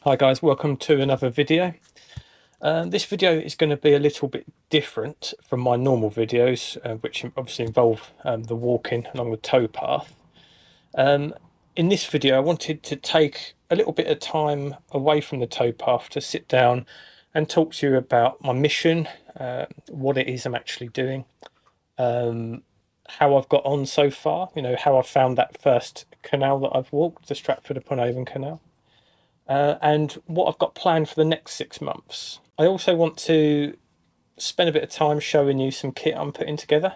Hi guys, welcome to another video. This video is going to be a little bit different from my normal videos, which obviously involve the walking along the towpath. In this video I wanted to take a little bit of time away from the towpath to sit down and talk to you about my mission, what it is I'm actually doing, how I've got on so far, how I found that first canal that I've walked, the Stratford-upon-Avon Canal. And what I've got planned for the next 6 months. I also want to spend a bit of time showing you some kit I'm putting together.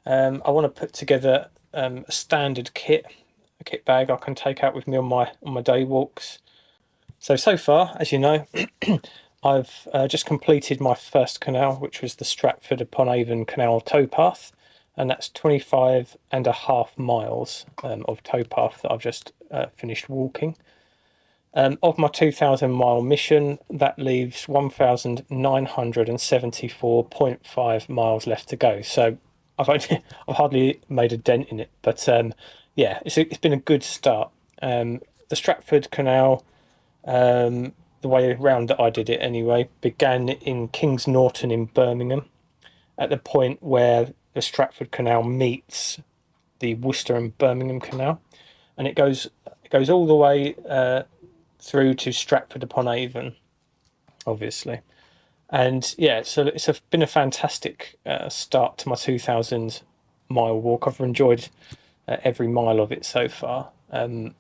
I want to put together a standard kit, a kit bag I can take out with me on my day walks. So far, as you know, I've just completed my first canal, which was the Stratford-upon-Avon Canal towpath, and that's 25.5 miles of towpath that I've just finished walking. Of my 2,000-mile mission, that leaves 1,974.5 miles left to go. So I've hardly made a dent in it, but yeah, it's been a good start. The Stratford Canal, the way around that I did it anyway, began in Kings Norton in Birmingham, at the point where the Stratford Canal meets the Worcester and Birmingham Canal, and it goes all the way through to Stratford-upon-Avon, obviously. And yeah, so been a fantastic start to my 2,000-mile walk. I've enjoyed every mile of it so far. And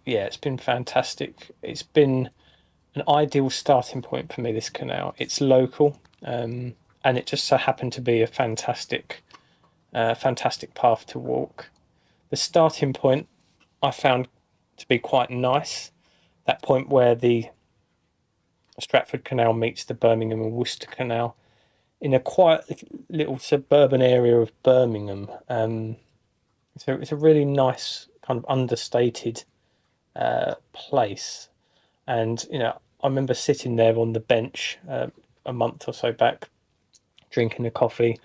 yeah, it's been fantastic. It's been an ideal starting point for me, this canal. It's local, and it just so happened to be a fantastic path to walk. The starting point I found to be quite nice. That point where the Stratford Canal meets the Birmingham and Worcester Canal in a quiet little suburban area of Birmingham. So it's a really nice kind of understated place. And, I remember sitting there on the bench a month or so back, drinking a coffee,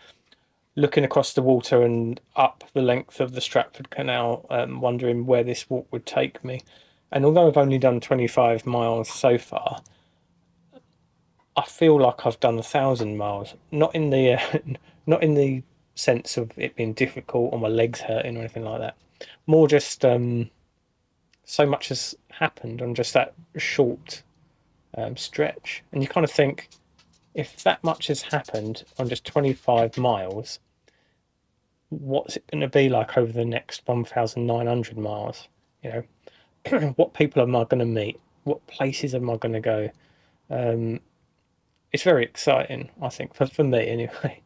looking across the water and up the length of the Stratford Canal, wondering where this walk would take me. And although I've only done 25 miles so far, I feel like I've done 1,000 miles. Not in the not in the sense of it being difficult or my legs hurting or anything like that. More just so much has happened on just that short stretch, and you kind of think, if that much has happened on just 25 miles, what's it going to be like over the next 1,900 miles? What people am I going to meet? What places am I going to go? It's very exciting, I think, for me anyway.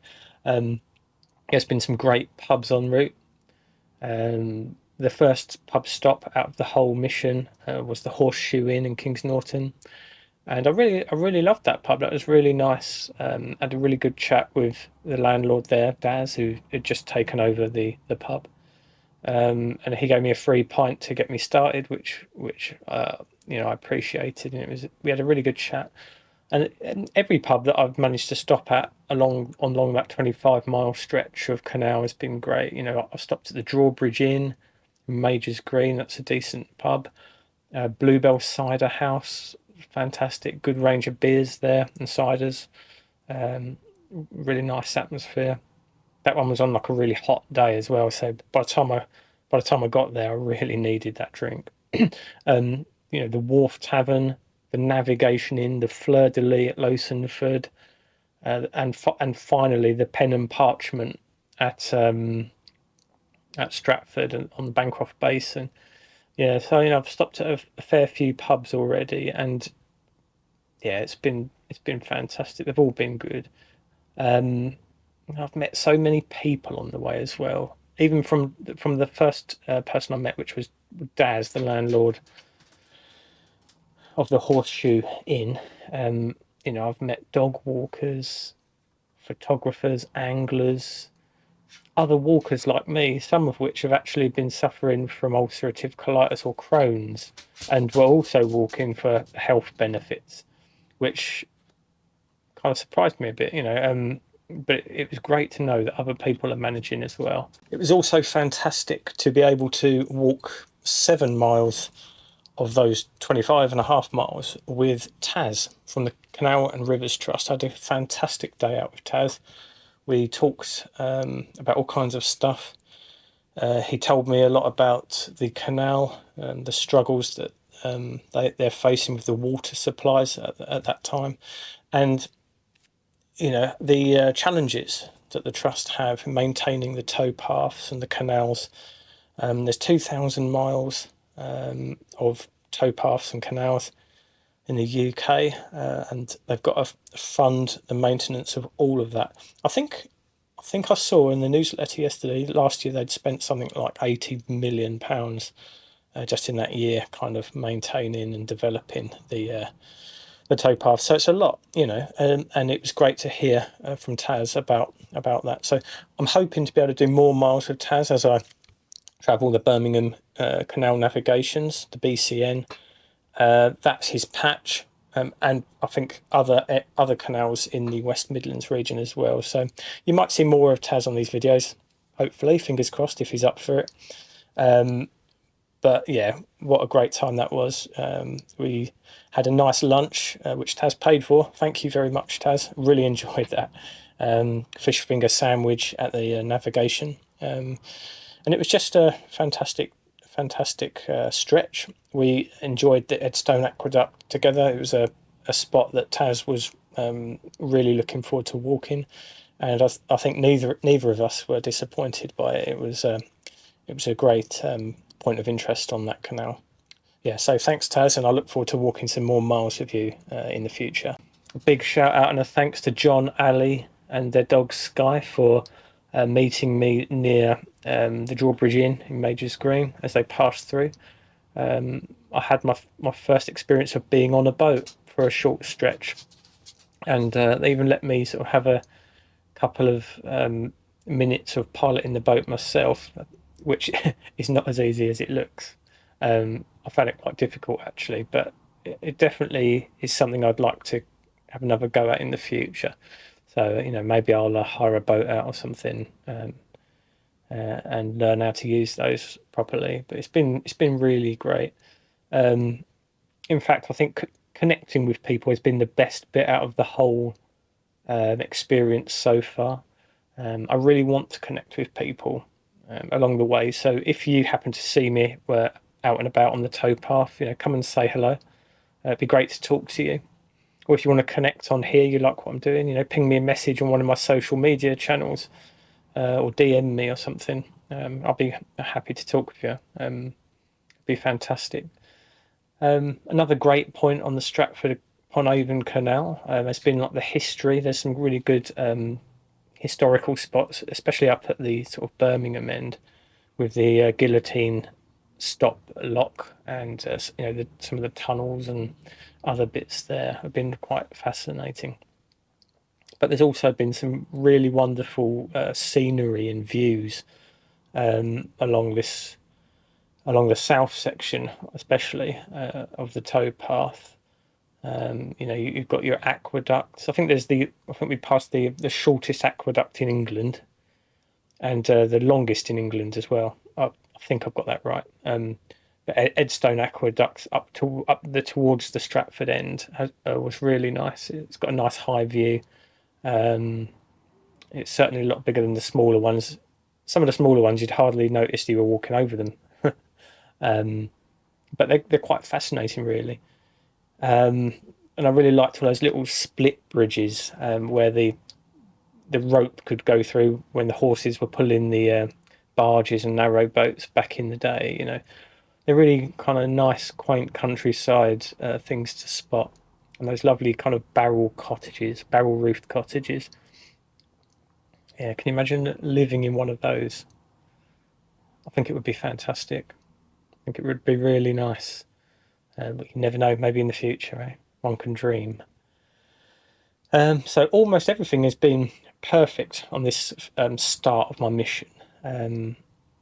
There's been some great pubs en route. The first pub stop out of the whole mission was the Horseshoe Inn in Kings Norton, and I really loved that pub. That was really nice. Had a really good chat with the landlord there, Daz, who had just taken over the pub, and he gave me a free pint to get me started, which I appreciated, and we had a really good chat. And every pub that I've managed to stop at along that 25-mile stretch of canal has been great. I've stopped at the Drawbridge Inn, Major's Green. That's a decent pub. Bluebell Cider House, fantastic. Good range of beers there and ciders. Really nice atmosphere. That one was on like a really hot day as well. So by the time I got there, I really needed that drink. The Wharf Tavern, the Navigation Inn, the Fleur de Lis at Lowsonford, and finally the Pen and Parchment at Stratford and on the Bancroft Basin. Yeah, so I've stopped at a fair few pubs already, and yeah, it's been fantastic. They've all been good. I've met so many people on the way as well. Even from the first person I met, which was Daz, the landlord of the Horseshoe Inn. I've met dog walkers, photographers, anglers, other walkers like me, some of which have actually been suffering from ulcerative colitis or Crohn's, and were also walking for health benefits, which kind of surprised me a bit, but it was great to know that other people are managing as well. It was also fantastic to be able to walk 7 miles of those 25.5 miles with Taz from the Canal and Rivers Trust. I had a fantastic day out with Taz. We talked about all kinds of stuff. He told me a lot about the canal and the struggles that they're facing with the water supplies at that time, and the challenges that the trust have in maintaining the towpaths and the canals. There's 2,000 miles of towpaths and canals in the UK, and they've got to fund the maintenance of all of that. I think I saw in the newsletter last year, they'd spent something like £80 million just in that year, kind of maintaining and developing the towpath. So it's a lot, and it was great to hear from Taz about that. So I'm hoping to be able to do more miles with Taz as I travel the Birmingham Canal Navigations, the BCN. That's his patch, and I think other canals in the West Midlands region as well. So you might see more of Taz on these videos, hopefully, fingers crossed, if he's up for it. But yeah, what a great time that was. We had a nice lunch, which Taz paid for. Thank you very much, Taz. Really enjoyed that. Fish finger sandwich at the navigation. And it was just a fantastic stretch. We enjoyed the Edstone Aqueduct together. It was a spot that Taz was really looking forward to walking, and I think neither of us were disappointed by it. It was a great point of interest on that canal. Yeah, so thanks, Taz, and I look forward to walking some more miles with you in the future. A big shout out and a thanks to John, Ali, and their dog Sky for meeting me near the Drawbridge Inn in Majors Green as they passed through. I had my first experience of being on a boat for a short stretch, and they even let me sort of have a couple of minutes of piloting the boat myself, which is not as easy as it looks. I found it quite difficult actually, but it definitely is something I'd like to have another go at in the future. So maybe I'll hire a boat out or something and learn how to use those properly. But it's been really great. In fact, I think connecting with people has been the best bit out of the whole experience so far. I really want to connect with people along the way. So if you happen to see me out and about on the towpath, come and say hello. It'd be great to talk to you. Or if you want to connect on here, you like what I'm doing, ping me a message on one of my social media channels or DM me or something. I'll be happy to talk with you. It'd be fantastic. Another great point on the Stratford-upon-Avon Canal has been like the history. There's some really good historical spots, especially up at the sort of Birmingham end with the guillotine stop lock, and some of the tunnels and other bits there have been quite fascinating. But there's also been some really wonderful scenery and views along the south section, especially of the towpath. You've got your aqueducts. I think we passed the shortest aqueduct in England, and the longest in England as well. I think I've got that right. The Edstone Aqueduct towards the Stratford end was really nice. It's got a nice high view. It's certainly a lot bigger than the smaller ones. Some of the smaller ones you'd hardly notice you were walking over them, but they're quite fascinating, really. And I really liked all those little split bridges where the rope could go through when the horses were pulling the barges and narrow boats back in the day. They're really kind of nice, quaint countryside things to spot, and those lovely kind of barrel roofed cottages. Yeah, can you imagine living in one of those? I think it would be fantastic. I think it would be really nice. But you never know, maybe in the future, eh? One can dream. So almost everything has been perfect on this start of my mission.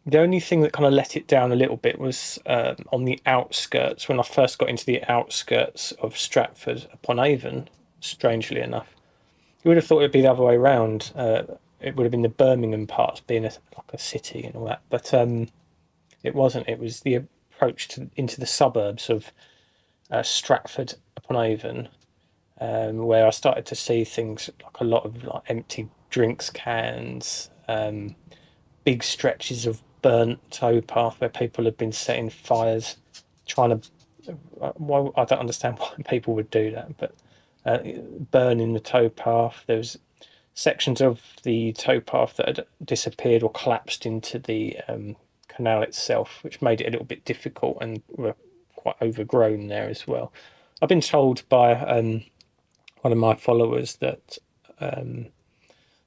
The only thing that kind of let it down a little bit was on the outskirts, when I first got into the outskirts of Stratford-upon-Avon, strangely enough. You would have thought it would be the other way around. It would have been the Birmingham parts being like a city and all that, but it wasn't. It was the approach into the suburbs of Stratford upon Avon, where I started to see things like a lot of like empty drinks cans, big stretches of burnt towpath where people had been setting fires, trying to. Well, I don't understand why people would do that, but burning the towpath. There was sections of the towpath that had disappeared or collapsed into the canal itself, which made it a little bit difficult, and were quite overgrown there as well. I've been told by one of my followers that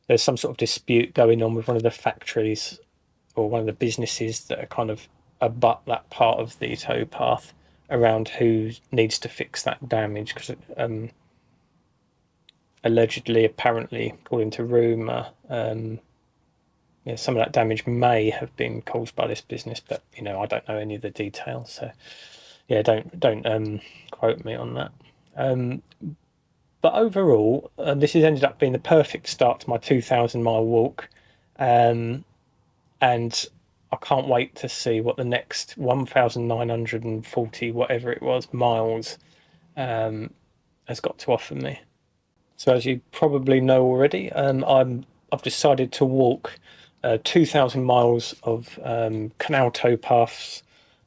there's some sort of dispute going on with one of the factories or one of the businesses that are kind of abut that part of the towpath around who needs to fix that damage, because allegedly, apparently, according to rumour, some of that damage may have been caused by this business, but I don't know any of the details, so don't quote me on that. But overall, this has ended up being the perfect start to my 2,000-mile walk, and I can't wait to see what the next 1,940 whatever it was miles has got to offer me. So as you probably know already, I've decided to walk 2,000 miles of canal towpaths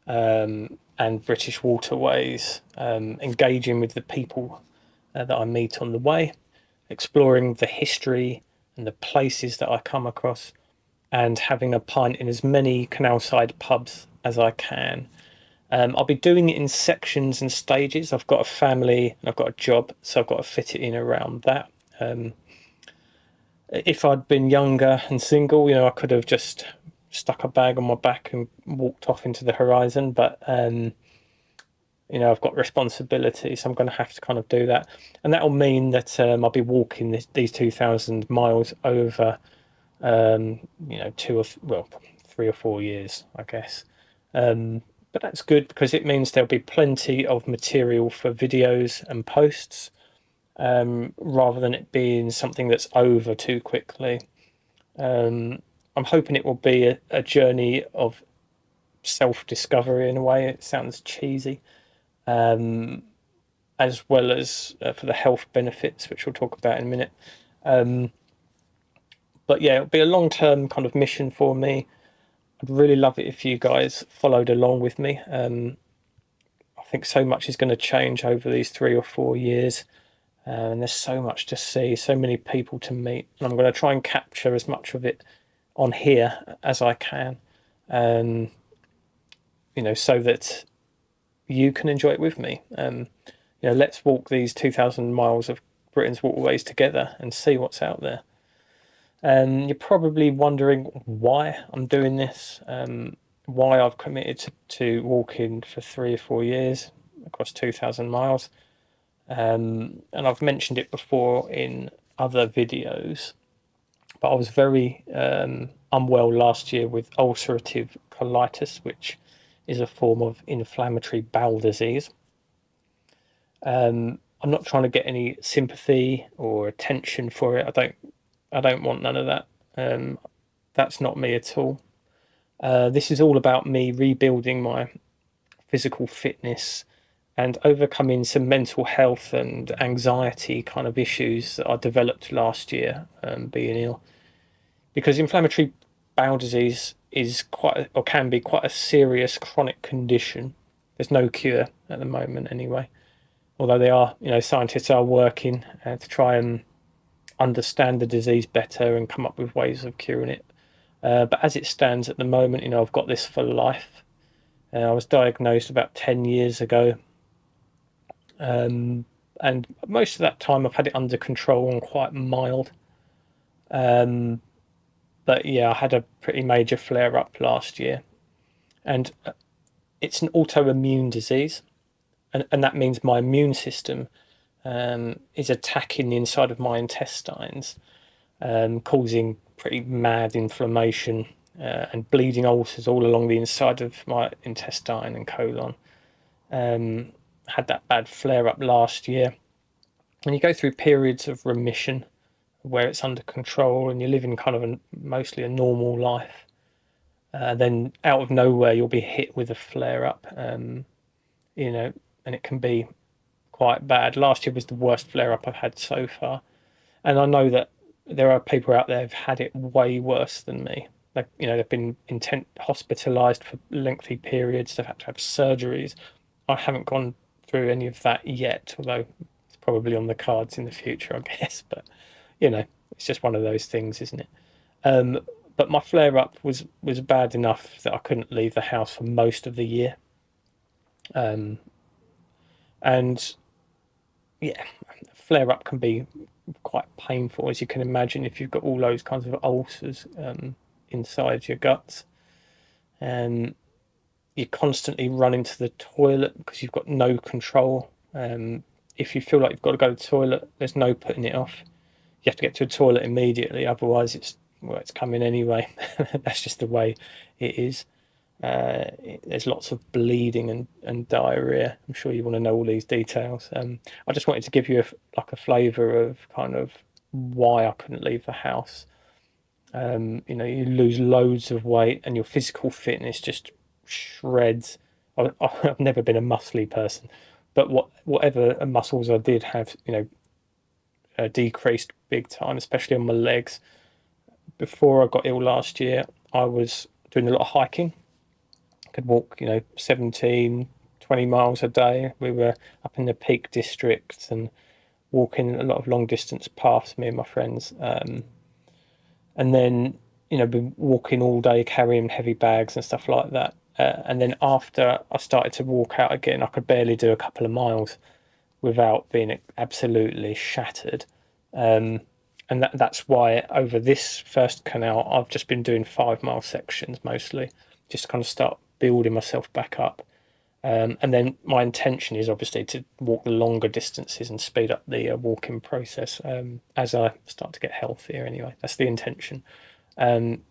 and British waterways, engaging with the people that I meet on the way, exploring the history and the places that I come across, and having a pint in as many canal side pubs as I can. I'll be doing it in sections and stages. I've got a family and I've got a job, so I've got to fit it in around that. If I'd been younger and single, I could have just stuck a bag on my back and walked off into the horizon, but I've got responsibility, so I'm going to have to kind of do that, and that'll mean that I'll be walking these 2,000 miles over 3 or 4 years, I guess. But that's good because it means there'll be plenty of material for videos and posts, rather than it being something that's over too quickly. I'm hoping it will be a journey of self-discovery in a way. It sounds cheesy, as well as for the health benefits, which we'll talk about in a minute. But yeah, it'll be a long-term kind of mission for me. I'd really love it if you guys followed along with me. I think so much is going to change over these 3 or 4 years, and there's so much to see, so many people to meet, and I'm going to try and capture as much of it on here as I can, so that you can enjoy it with me. Let's walk these 2,000 miles of Britain's waterways together and see what's out there. You're probably wondering why I'm doing this, why I've committed to walking for 3 or 4 years across 2,000 miles. And I've mentioned it before in other videos, but I was very unwell last year with ulcerative colitis, which is a form of inflammatory bowel disease. I'm not trying to get any sympathy or attention for it. I don't want none of that. That's not me at all. This is all about me rebuilding my physical fitness and overcoming some mental health and anxiety kind of issues that I developed last year, being ill. Because inflammatory bowel disease is or can be quite a serious chronic condition. There's no cure at the moment anyway. Although scientists are working to try and understand the disease better and come up with ways of curing it. But as it stands at the moment, I've got this for life. I was diagnosed about 10 years ago. And most of that time I've had it under control and quite mild. But yeah, I had a pretty major flare up last year. And it's an autoimmune disease. And that means my immune system is attacking the inside of my intestines, causing pretty mad inflammation and bleeding ulcers all along the inside of my intestine and colon. Had that bad flare up last year. And you go through periods of remission where it's under control and you're living kind of mostly a normal life. Then out of nowhere, you'll be hit with a flare up, you know, and it can be quite bad. Last year was the worst flare up I've had so far. And I know that there are people out there who've had it way worse than me. Like, they've been hospitalized for lengthy periods, they've had to have surgeries. I haven't gone through any of that yet, although it's probably on the cards in the future, I guess. But, it's just one of those things, isn't it? Um, but my flare up was bad enough that I couldn't leave the house for most of the year. Um, and yeah, flare up can be quite painful, as you can imagine, if you've got all those kinds of ulcers inside your guts. And you constantly run into the toilet because you've got no control. If you feel like you've got to go to the toilet, there's no putting it off. You have to get to a toilet immediately, otherwise it's coming anyway. That's just the way it is. There's lots of bleeding and diarrhea. I'm sure you want to know all these details. I just wanted to give you a flavour of kind of why I couldn't leave the house. You lose loads of weight and your physical fitness just shreds. I've never been a muscly person, but whatever muscles I did have, decreased big time, especially on my legs. Before I got ill last year, I was doing a lot of hiking. I could walk, 17, 20 miles a day. We were up in the Peak District and walking a lot of long distance paths, me and my friends. And then, been walking all day, carrying heavy bags and stuff like that. And then after I started to walk out again, I could barely do a couple of miles without being absolutely shattered. Um, and that's why over this first canal, I've just been doing 5 mile sections mostly, just to kind of start building myself back up. And then my intention is obviously to walk the longer distances and speed up the walking process as I start to get healthier. Anyway, that's the intention. Um,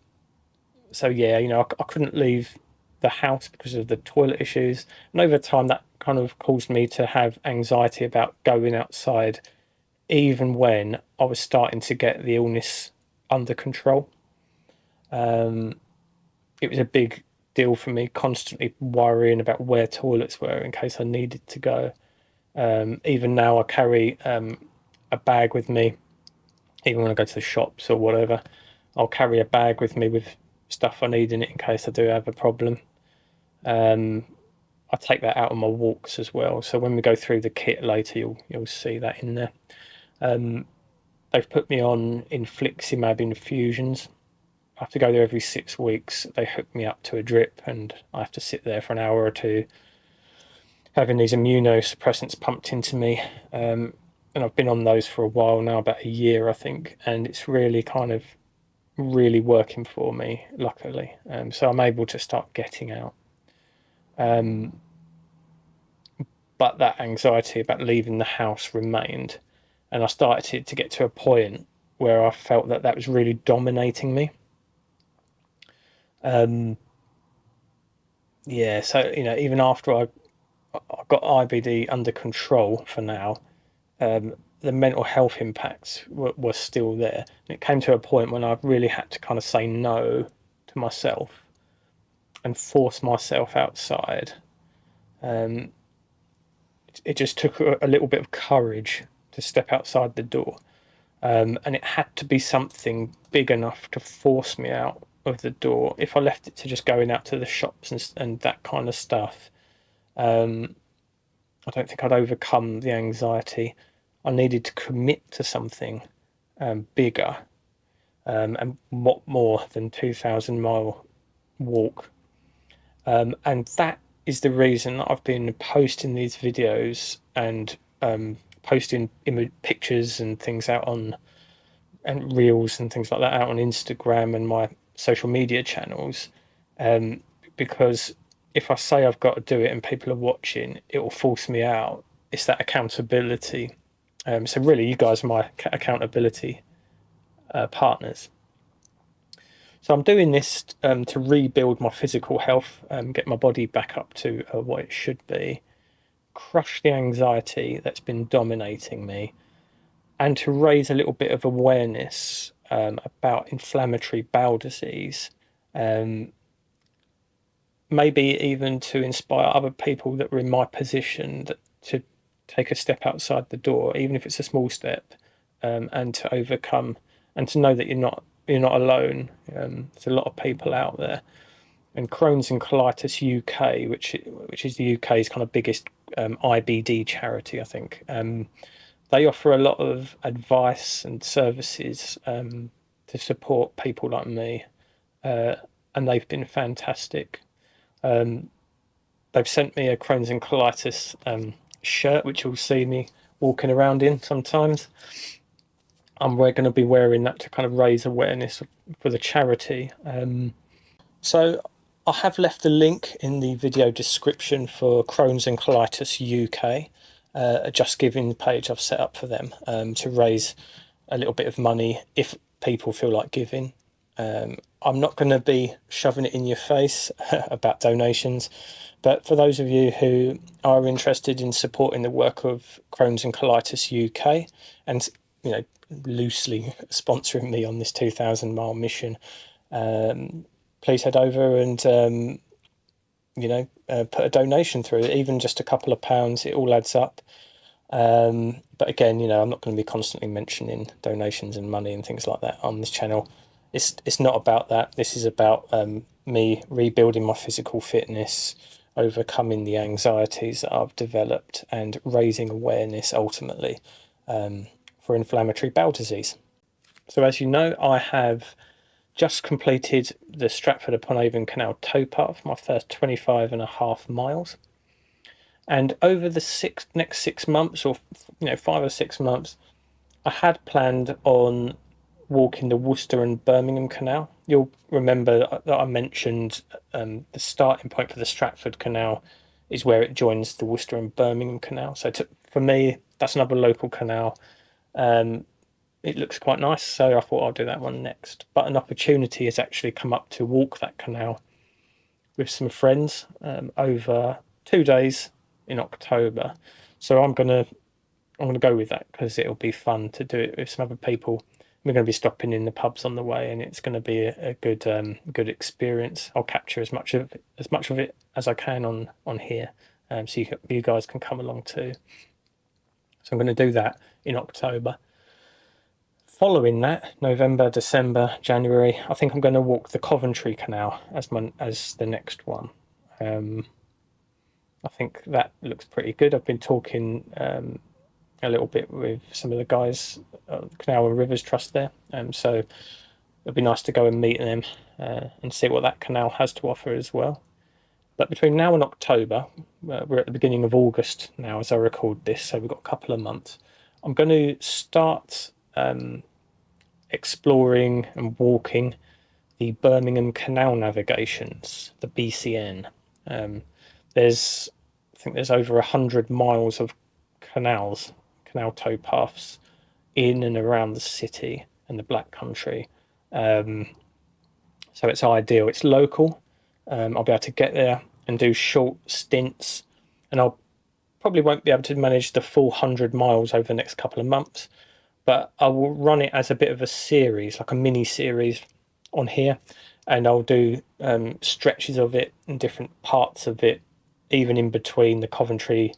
so yeah, I couldn't leave the house because of the toilet issues, and over time that kind of caused me to have anxiety about going outside, even when I was starting to get the illness under control. Um, it was a big deal for me, constantly worrying about where toilets were in case I needed to go. Even now, I carry a bag with me, even when I go to the shops or whatever. I'll carry a bag with me with stuff I need in it in case I do have a problem. Um, I take that out on my walks as well. So when we go through the kit later, you'll see that in there. Um, they've put me on infliximab infusions. I have to go there every 6 weeks. They hook me up to a drip, and I have to sit there for an hour or two, having these immunosuppressants pumped into me. And I've been on those for a while now, about a year, I think, and it's really kind of really working for me, luckily. So I'm able to start getting out. Um, but that anxiety about leaving the house remained, and I started to get to a point where I felt that was really dominating me. Um, yeah, so even after I got IBD under control for now, the mental health impacts were still there. And it came to a point when I really had to kind of say no to myself and force myself outside. Um, it just took a little bit of courage to step outside the door. And it had to be something big enough to force me out of the door. If I left it to just going out to the shops and that kind of stuff, I don't think I'd overcome the anxiety. I needed to commit to something bigger and more than 2,000 mile walk. And that is the reason I've been posting these videos and posting pictures and things out on and reels and things like that out on Instagram and my social media channels. Um, because if I say I've got to do it and people are watching, it will force me out. It's that accountability. So really, you guys are my accountability partners. So I'm doing this to rebuild my physical health, get my body back up to what it should be, crush the anxiety that's been dominating me, and to raise a little bit of awareness about inflammatory bowel disease. Um, maybe even to inspire other people that were in my position to take a step outside the door, even if it's a small step, and to overcome and to know that you're not alone. There's a lot of people out there. And Crohn's and Colitis UK, which is the UK's kind of biggest IBD charity, I think. They offer a lot of advice and services to support people like me, and they've been fantastic. They've sent me a Crohn's and Colitis shirt, which you'll see me walking around in sometimes. We're going to be wearing that to kind of raise awareness for the charity. So I have left a link in the video description for Crohn's and Colitis UK, a Just Giving page I've set up for them to raise a little bit of money if people feel like giving. I'm not going to be shoving it in your face about donations, but for those of you who are interested in supporting the work of Crohn's and Colitis UK and, loosely sponsoring me on this 2,000-mile mission, please head over and, put a donation through. Even just a couple of pounds, it all adds up. But again, I'm not going to be constantly mentioning donations and money and things like that on this channel. It's not about that. This is about me rebuilding my physical fitness, overcoming the anxieties that I've developed, and raising awareness ultimately for inflammatory bowel disease. So as you know, I have just completed the Stratford-upon-Avon Canal towpath, my first 25.5 miles. And over the next 6 months, or 5 or 6 months, I had planned on walking the Worcester and Birmingham Canal. You'll remember that I mentioned the starting point for the Stratford Canal is where it joins the Worcester and Birmingham Canal. So for me, that's another local canal. It looks quite nice, so I thought I'll do that one next. But an opportunity has actually come up to walk that canal with some friends over 2 days in October. So I'm gonna go with that because it'll be fun to do it with some other people. We're going to be stopping in the pubs on the way, and it's going to be a good experience. I'll capture as much of it as I can on here, so you guys can come along too. So I'm going to do that in October. Following that, November, December, January, I think I'm going to walk the Coventry Canal as the next one. I think that looks pretty good. I've been talking a little bit with some of the guys at the Canal and Rivers Trust there, so it'd be nice to go and meet them and see what that canal has to offer as well. But between now and October, we're at the beginning of August now as I record this, so we've got a couple of months. I'm going to start exploring and walking the Birmingham Canal Navigations, the BCN. I think there's over 100 miles of canal towpaths in and around the city and the Black Country. So it's ideal. It's local. I'll be able to get there and do short stints, and I'll probably won't be able to manage the full 100 miles over the next couple of months, but I will run it as a bit of a series, like a mini series on here, and I'll do stretches of it and different parts of it, even in between the Coventry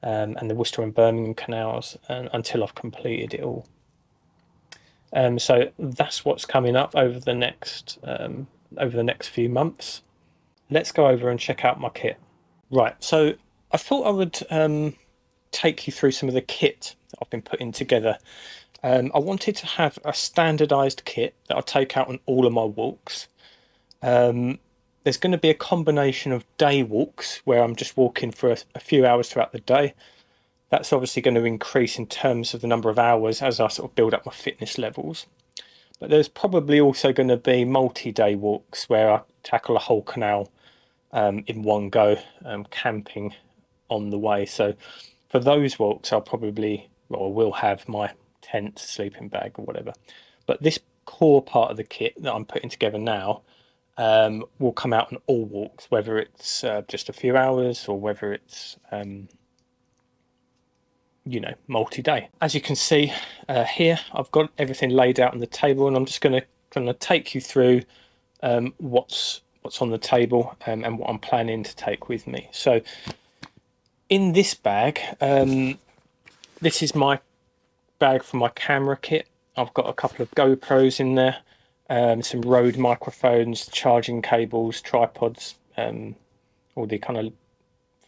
and the Worcester and Birmingham canals, until I've completed it all. So that's what's coming up over the next few months. Let's go over and check out my kit. Right, so I thought I would take you through some of the kit that I've been putting together. I wanted to have a standardised kit that I take out on all of my walks. There's going to be a combination of day walks where I'm just walking for a few hours throughout the day. That's obviously going to increase in terms of the number of hours as I sort of build up my fitness levels. But there's probably also going to be multi-day walks where I tackle a whole canal in one go, camping on the way. So for those walks, will have my tent, sleeping bag or whatever. But this core part of the kit that I'm putting together now will come out on all walks, whether it's just a few hours or whether it's multi-day. As you can see here, I've got everything laid out on the table, and I'm just going to take you through what's what's on the table, and what I'm planning to take with me. So in this bag, this is my bag for my camera kit. I've got a couple of GoPros in there, some Rode microphones, charging cables, tripods, all the kind of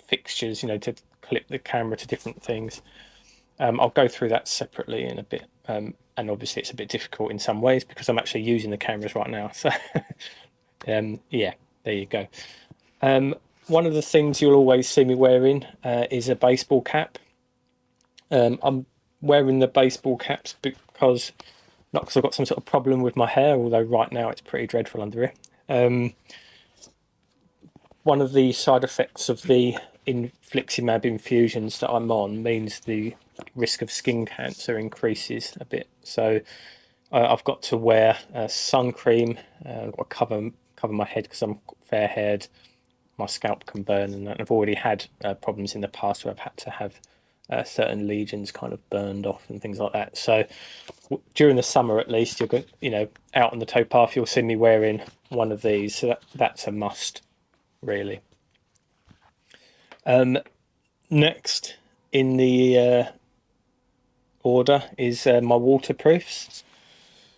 fixtures, to clip the camera to different things. I'll go through that separately in a bit, and obviously it's a bit difficult in some ways because I'm actually using the cameras right now. So yeah, there you go. One of the things you'll always see me wearing is a baseball cap. I'm wearing the baseball caps because, not because I've got some sort of problem with my hair, although right now it's pretty dreadful under here. One of the side effects of the infliximab infusions that I'm on means the risk of skin cancer increases a bit. So I've got to wear sun cream. I've got to cover my head because I'm fair-haired. My scalp can burn, and I've already had problems in the past where I've had to have certain lesions kind of burned off and things like that. So during the summer, at least, you're going, out on the towpath, you'll see me wearing one of these. So that's a must, really. Next in the order is my waterproofs.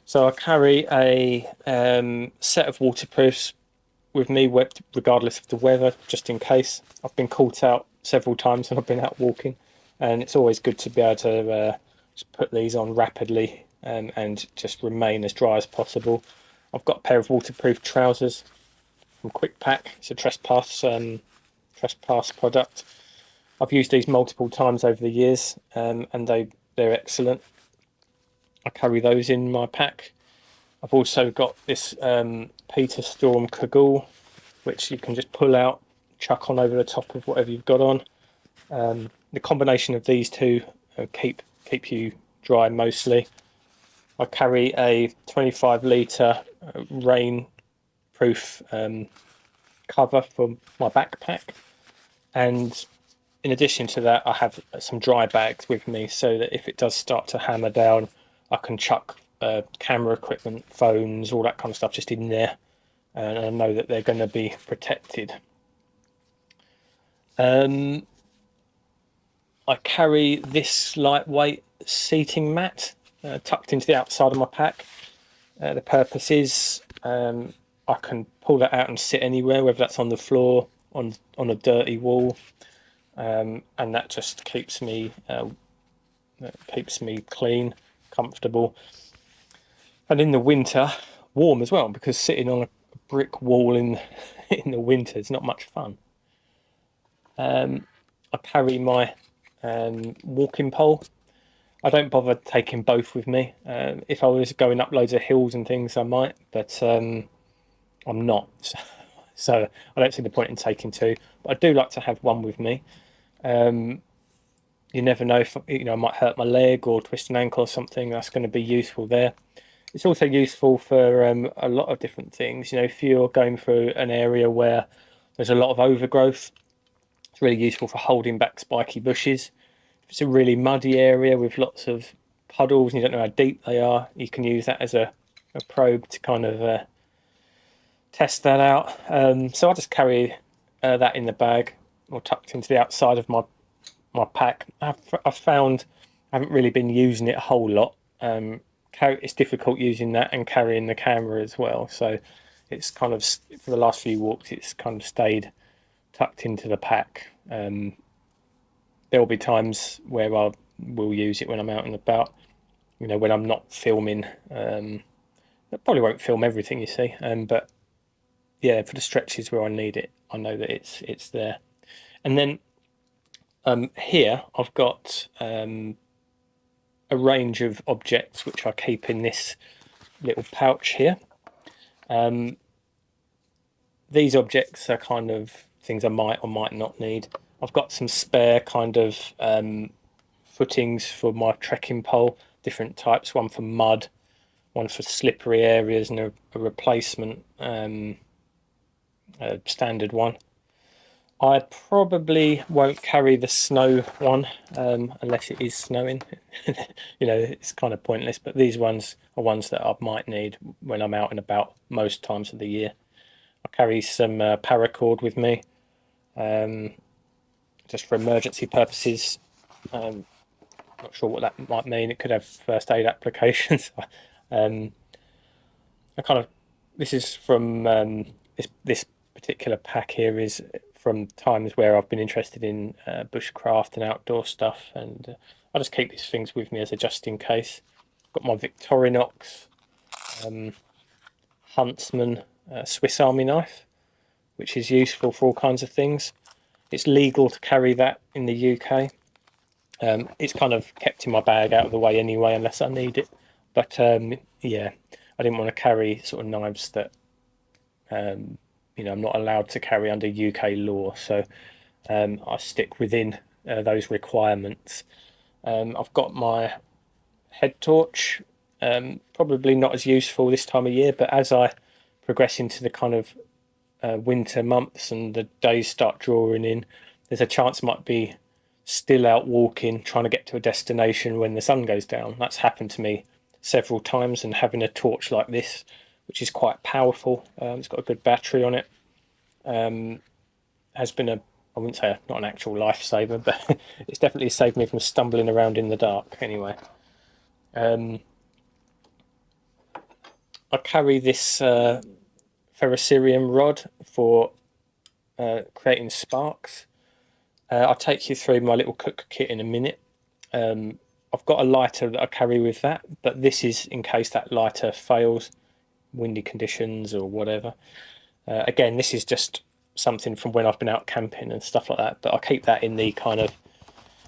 So I carry a set of waterproofs with me, regardless of the weather, just in case. I've been caught out several times when I've been out walking, and it's always good to be able to just put these on rapidly and just remain as dry as possible. I've got a pair of waterproof trousers from Quick Pack. It's a Trespass product. I've used these multiple times over the years, and they're excellent. I carry those in my pack. I've also got this Peter Storm Cagoule, which you can just pull out, chuck on over the top of whatever you've got on. The combination of these two keep you dry mostly. I carry a 25-litre rain-proof cover for my backpack, and in addition to that, I have some dry bags with me so that if it does start to hammer down, I can chuck camera equipment, phones, all that kind of stuff just in there, and I know that they're going to be protected. I carry this lightweight seating mat tucked into the outside of my pack. The purpose is I can pull that out and sit anywhere, whether that's on the floor, on a dirty wall, and that just keeps me clean, comfortable, and in the winter warm as well, because sitting on a brick wall in the winter is not much fun. I carry my walking pole. I don't bother taking both with me. If I was going up loads of hills and things, I might, but I'm not. So I don't see the point in taking two. But I do like to have one with me. You never know if I might hurt my leg or twist an ankle or something. That's going to be useful there. It's also useful for a lot of different things. If you're going through an area where there's a lot of overgrowth, it's really useful for holding back spiky bushes. If it's a really muddy area with lots of puddles and you don't know how deep they are, you can use that as a probe to kind of test that out. So I just carry that in the bag or tucked into the outside of my pack. I've found I haven't really been using it a whole lot. It's difficult using that and carrying the camera as well. So it's kind of, for the last few walks, it's kind of stayed tucked into the pack. There will be times where I will use it when I'm out and about, when I'm not filming. I probably won't film everything, you see, but yeah, for the stretches where I need it, I know that it's there. And then here I've got a range of objects which I keep in this little pouch here. These objects are kind of things I might or might not need. I've got some spare kind of footings for my trekking pole, different types, one for mud, one for slippery areas, and a replacement standard one. I probably won't carry the snow one unless it is snowing. It's kind of pointless, but these ones are ones that I might need when I'm out and about most times of the year. I carry some paracord with me, just for emergency purposes. Not sure what that might mean. It could have first aid applications. um, I kind of this is from this particular pack here is from times where I've been interested in bushcraft and outdoor stuff, and I just keep these things with me as a just in case. Got my Victorinox Huntsman Swiss Army knife, which is useful for all kinds of things. It's legal to carry that in the UK. It's kind of kept in my bag out of the way anyway, unless I need it. But yeah, I didn't want to carry sort of knives that I'm not allowed to carry under UK law. So I stick within those requirements. I've got my head torch. Probably not as useful this time of year, but as I progress into the kind of winter months and the days start drawing in, there's a chance I might be still out walking, trying to get to a destination when the sun goes down. That's happened to me several times, and having a torch like this, which is quite powerful, it's got a good battery on it, has been I wouldn't say not an actual lifesaver, but it's definitely saved me from stumbling around in the dark anyway. I carry this ferrocerium rod for creating sparks. I'll take you through my little cook kit in a minute. I've got a lighter that I carry with that, but this is in case that lighter fails, windy conditions or whatever. Again, this is just something from when I've been out camping and stuff like that, but I keep that in the kind of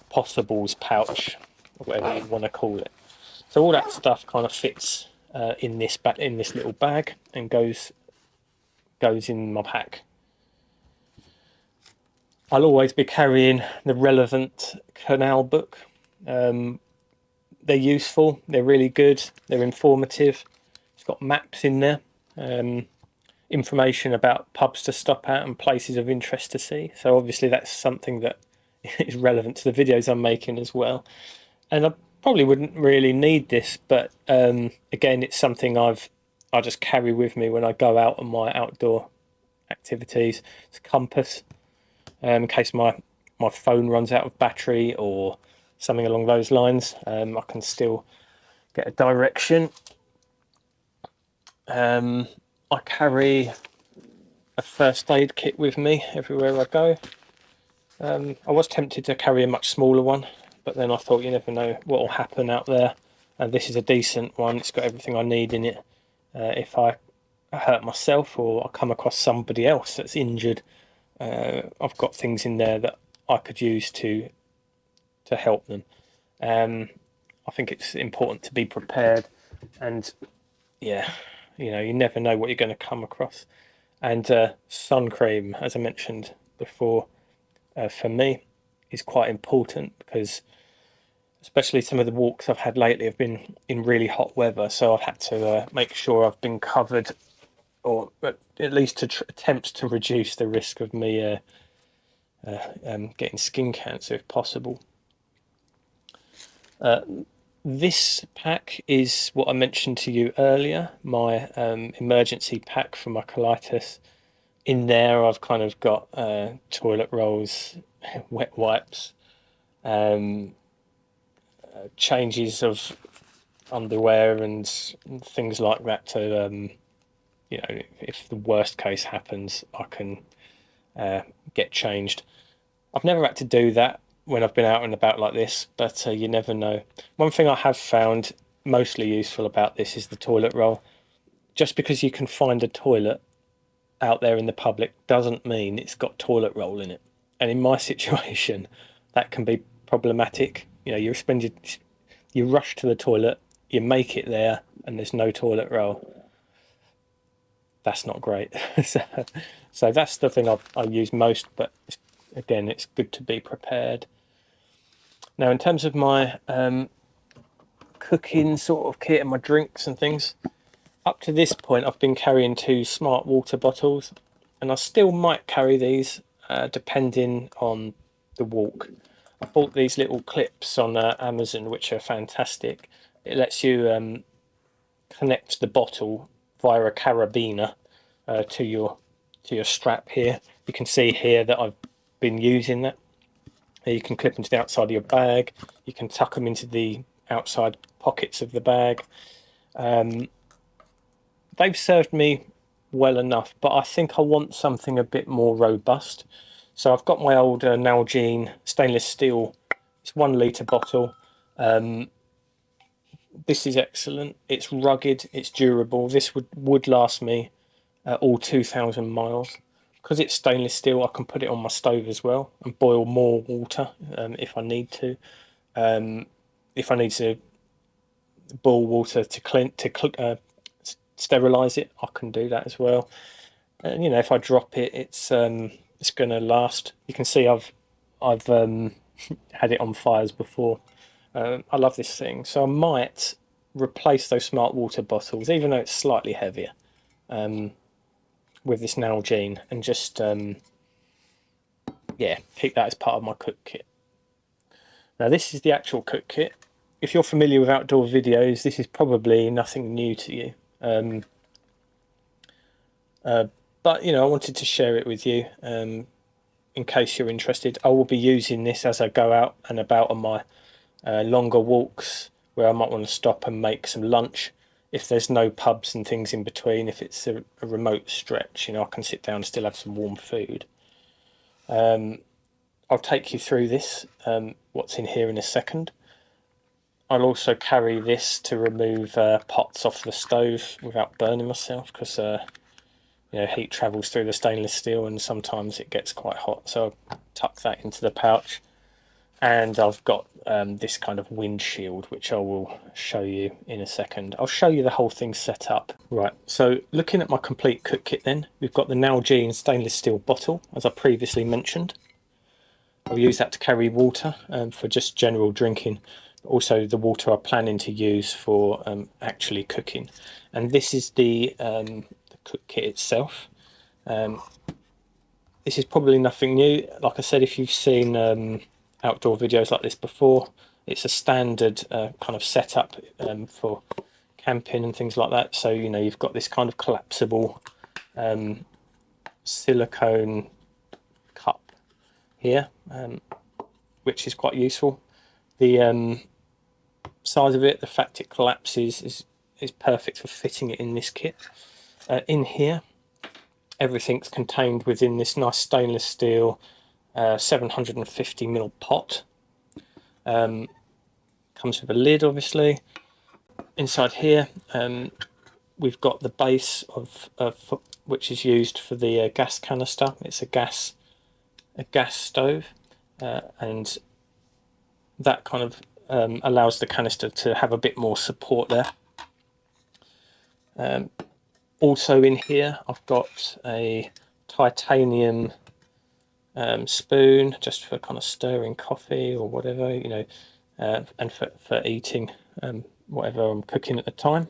possibles pouch, or whatever you want to call it. So all that stuff kind of fits in this little bag and goes in my pack. I'll always be carrying the relevant Canal book. They're useful, they're really good, they're informative. It's got maps in there, information about pubs to stop at and places of interest to see. So obviously that's something that is relevant to the videos I'm making as well. And I probably wouldn't really need this, but again, it's something I just carry with me when I go out on my outdoor activities. It's a compass, in case my phone runs out of battery or something along those lines. I can still get a direction. I carry a first aid kit with me everywhere I go. I was tempted to carry a much smaller one, but then I thought you never know what will happen out there, and this is a decent one. It's got everything I need in it. If I hurt myself or I come across somebody else that's injured, I've got things in there that I could use to help them. I think it's important to be prepared, and yeah, you never know what you're going to come across. And sun cream, as I mentioned before, for me is quite important, because especially some of the walks I've had lately have been in really hot weather, so I've had to make sure I've been covered, or at least to attempt to reduce the risk of me getting skin cancer if possible. This pack is what I mentioned to you earlier, my emergency pack for my colitis. In there I've kind of got toilet rolls, wet wipes, changes of underwear and things like that to, if the worst case happens, I can get changed. I've never had to do that when I've been out and about like this, but you never know. One thing I have found mostly useful about this is the toilet roll. Just because you can find a toilet out there in the public doesn't mean it's got toilet roll in it. And in my situation, that can be problematic. You rush to the toilet, you make it there, and there's no toilet roll. That's not great. So that's the thing I use most, but again, it's good to be prepared. Now, in terms of my cooking sort of kit and my drinks and things, up to this point, I've been carrying 2 smart water bottles, and I still might carry these depending on the walk. I bought these little clips on Amazon, which are fantastic. It lets you connect the bottle via a carabiner to your to your strap here. You can see here that I've been using that. You can clip them to the outside of your bag. You can tuck them into the outside pockets of the bag. They've served me well enough, but I think I want something a bit more robust. So I've got my old Nalgene stainless steel. It's 1 litre bottle. This is excellent. It's rugged. It's durable. This would last me all 2,000 miles. Because it's stainless steel, I can put it on my stove as well and boil more water if I need to. If I need to boil water to sterilize it, I can do that as well. And you know, if I drop it, it's going to last. You can see I've had it on fires before. I love this thing, so I might replace those smart water bottles, even though it's slightly heavier, with this Nalgene, and just yeah, keep that as part of my cook kit. Now this is the actual cook kit. If you're familiar with outdoor videos, this is probably nothing new to you. But you know, I wanted to share it with you in case you're interested. I will be using this as I go out and about on my longer walks, where I might want to stop and make some lunch. If there's no pubs and things in between, if it's a remote stretch, you know, I can sit down and still have some warm food. I'll take you through this, what's in here in a second. I'll also carry this to remove pots off the stove without burning myself, because you know, heat travels through the stainless steel and sometimes it gets quite hot. So I'll tuck that into the pouch. And I've got this kind of windshield, which I will show you in a second. I'll show you the whole thing set up. Right, so looking at my complete cook kit then, we've got the Nalgene stainless steel bottle, as I previously mentioned. I'll use that to carry water for just general drinking. Also the water I'm planning to use for actually cooking. And this is the cook kit itself. This is probably nothing new. Like I said, if you've seen outdoor videos like this before, it's a standard kind of setup for camping and things like that. So you know, you've got this kind of collapsible silicone cup here, which is quite useful. The size of it, the fact it collapses, is perfect for fitting it in this kit. In here, everything's contained within this nice stainless steel 750ml pot. Comes with a lid, obviously. Inside here, we've got the base of which is used for the gas canister. It's a gas stove, and that kind of allows the canister to have a bit more support there. Also in here, I've got a titanium spoon, just for kind of stirring coffee or whatever, you know, and for eating whatever I'm cooking at the time.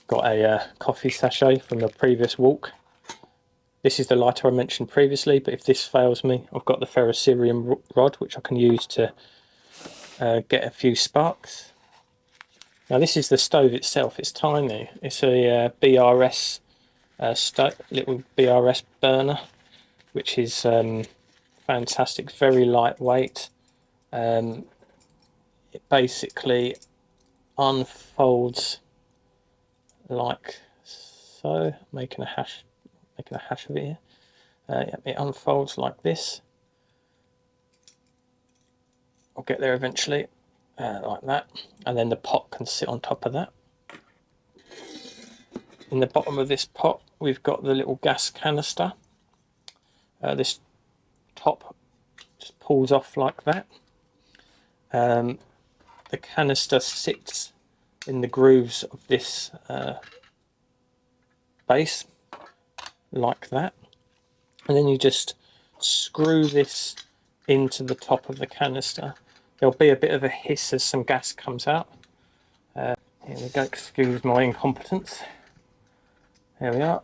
Got a coffee sachet from the previous walk. This is the lighter I mentioned previously, but if this fails me, I've got the ferrocerium rod, which I can use to get a few sparks. Now this is the stove itself. It's tiny. It's a BRS little BRS burner, which is fantastic. Very lightweight. It basically unfolds like so. Making a hash of it here. Yeah, it unfolds like this. I'll get there eventually. Like that, and then the pot can sit on top of that. In the bottom of this pot, we've got the little gas canister. This top just pulls off like that. The canister sits in the grooves of this base, like that, and then you just screw this into the top of the canister. There'll be a bit of a hiss as some gas comes out. Here we go, excuse my incompetence. There we are.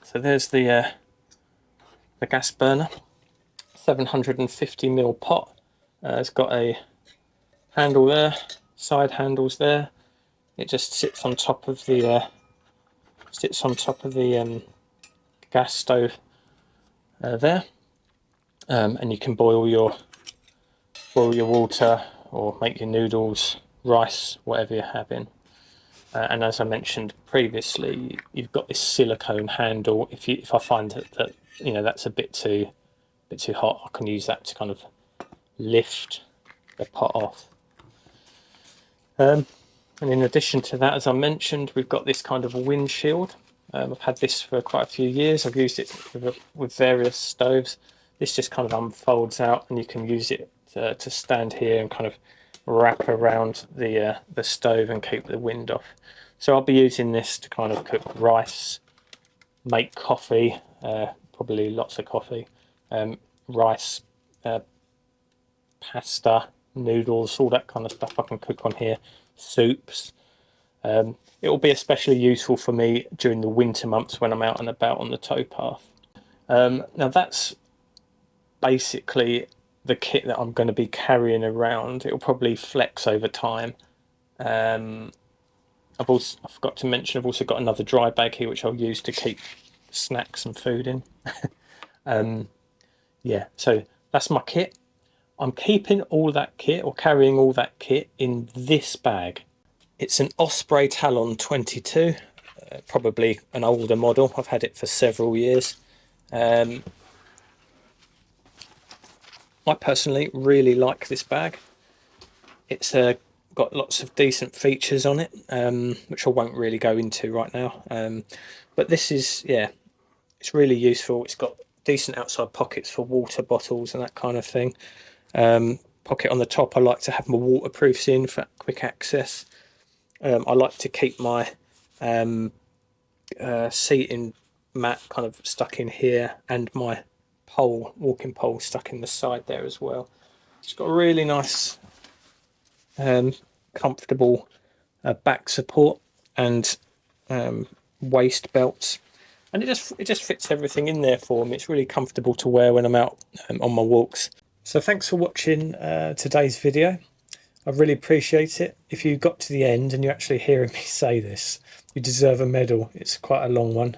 So there's the gas burner, 750ml pot. It's got a handle there, side handles there. It just sits on top of the Sits on top of the gas stove there, and you can boil your water or make your noodles, rice, whatever you're having. And as I mentioned previously, you've got this silicone handle. If I find that that's a bit too hot, I can use that to kind of lift the pot off. And in addition to that, as I mentioned, we've got this kind of windshield. I've had this for quite a few years. I've used it with various stoves. This just kind of unfolds out, and you can use it to stand here and kind of wrap around the stove and keep the wind off. So I'll be using this to kind of cook rice, make coffee, probably lots of coffee, rice, pasta, noodles, all that kind of stuff I can cook on here, soups. It will be especially useful for me during the winter months when I'm out and about on the towpath. Now that's basically the kit that I'm going to be carrying around. It'll probably flex over time. I forgot to mention, I've also got another dry bag here which I'll use to keep snacks and food in. Yeah, so that's my kit. I'm keeping all that kit, or carrying all that kit, in this bag. It's an Osprey Talon 22, probably an older model. I've had it for several years. I personally really like this bag. It's got lots of decent features on it, which I won't really go into right now. But this is, yeah, it's really useful. It's got decent outside pockets for water bottles and that kind of thing. Pocket on the top, I like to have my waterproofs in for quick access. I like to keep my seating mat kind of stuck in here, and my walking pole stuck in the side there as well. It's got a really nice comfortable back support and waist belts, and it just fits everything in there for me. It's really comfortable to wear when I'm out on my walks. So thanks for watching today's video. I really appreciate it. If you got to the end and you're actually hearing me say this, you deserve a medal. It's quite a long one,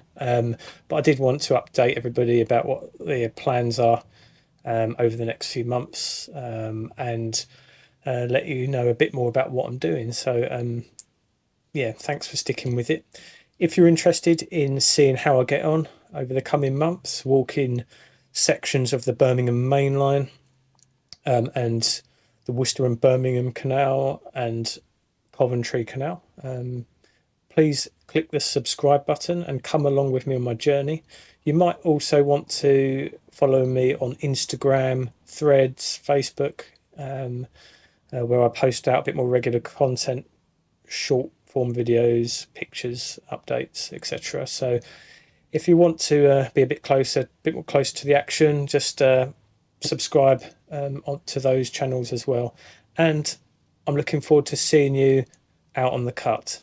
but I did want to update everybody about what the plans are over the next few months, and let you know a bit more about what I'm doing. So yeah, thanks for sticking with it. If you're interested in seeing how I get on over the coming months, walking sections of the Birmingham Main Line, and the Worcester and Birmingham Canal and Coventry Canal, please click the subscribe button and come along with me on my journey. You might also want to follow me on Instagram, Threads, Facebook, where I post out a bit more regular content, short form videos, pictures, updates, etc. So if you want to be a bit more closer to the action, just subscribe to those channels as well. And I'm looking forward to seeing you out on the cut.